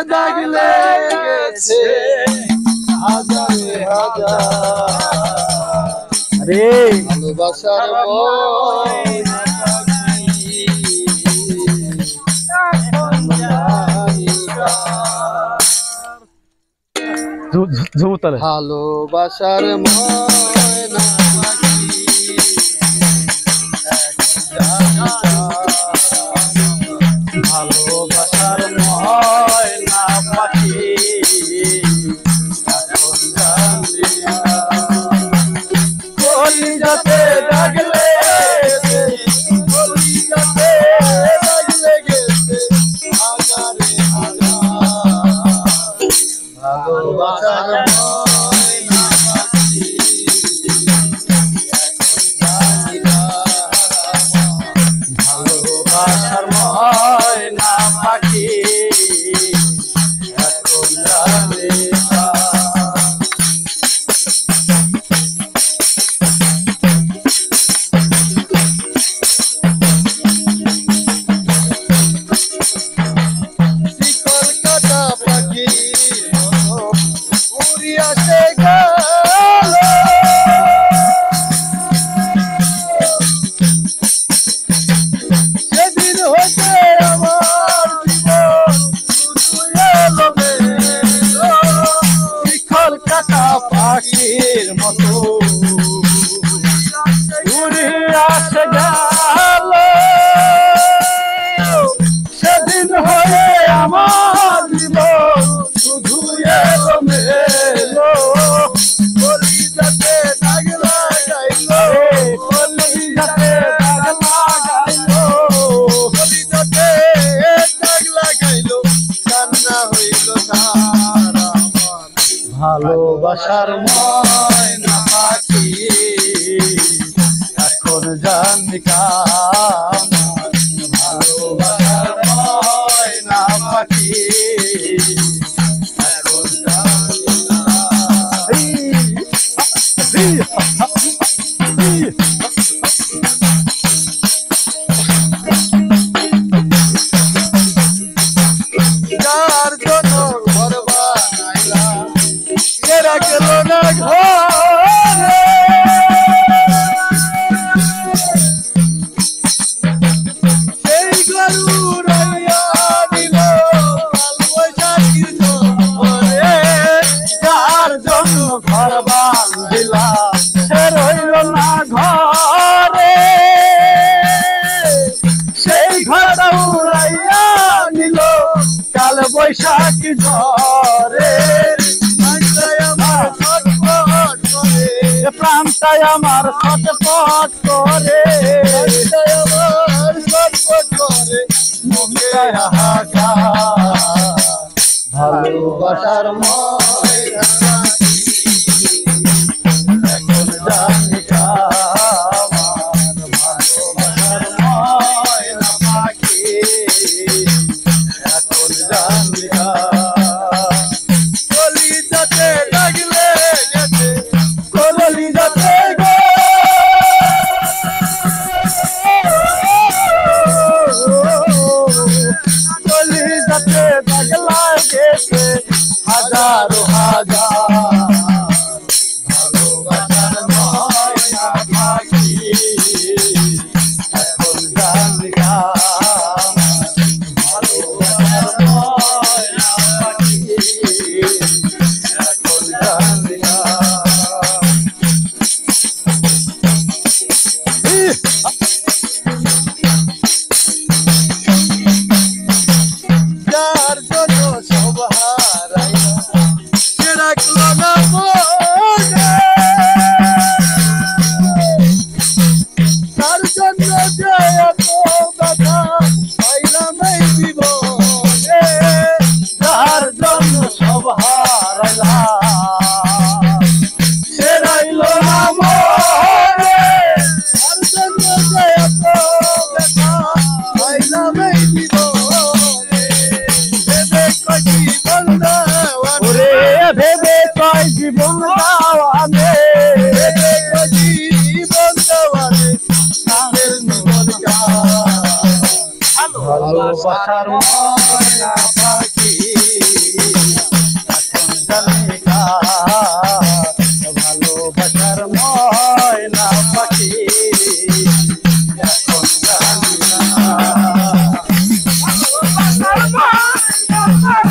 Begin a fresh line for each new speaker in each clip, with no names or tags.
দাগ লেগেছে হাজারে হাজার রে ভালোবাসার ভালোবাসার ময়না ভালোবাসার ময়না পাখি কলিজাতে দাগ লেগেছে কলিজাতে দাগ লেগেছে হাজারে হাজার ভালোবাসার ময়না পাখি ভালোবাসার ময়না পাখি এখন জানে শিকল কাটা পাখি উড়িয়া সে গেল সেদিন হতে আমার জীবন শুধু এলো মেলো শিকল কাটা পাখির মতো উড়িয়া সে গেল সেদিন হয়ে আমার জীবন শুধু এলো মেলো কলিজাতে দাগ লাগাইলো কলিজাতে দাগ লাগাইলো কলিজাতে দাগ লাগাইলো কান্না হইল সারা মন ভালোবাসার ময়না পাখি এখন জানি কামন ভালোবাসার ময়না পাখি এখন জানি যার জন্য ঘর বানাইলাম সে রাখল না ঘরে সেই গরু রাইয়া দিল বৈশাখীর জন্মরে যার জন্য ঘর বান্ধিলাম সে রইল না ঘরে সেই ঘর উড়াইয়া নিল কাল বৈশাখী ঝরে প্রাণটাই আমার ছটফট করে প্রাণটাই আমার ছটফট করে মনটাই হাহাকার ভালোবাসার ময়না এখন জানি কামার ভালোবাসার ময়না পাখি এখন জানি কলিজাতে দাগ লেগেছে কলিজাতে কলিজাতে দাগ লাগেছে হাজারো হাজার ভালোবাসার ময়না পাখি এখন জানি ভালোবাসার ময়না পাখি এখন জানি যার জন্য সব হারাইলা সে রাখলো না মনে তার জন্য যে এত ব্যথা পাইলাম এই জীবনে যার জন্য সব হারাইলা সে রইল না মনে তার জন্য যে এত ব্যথা পাইলাম এই জীবনে ভেবে কয় জীবন দাওয়ানে জীবন দেওয়ানে ভালোবাসার ময়না পাখি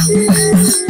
Thank you.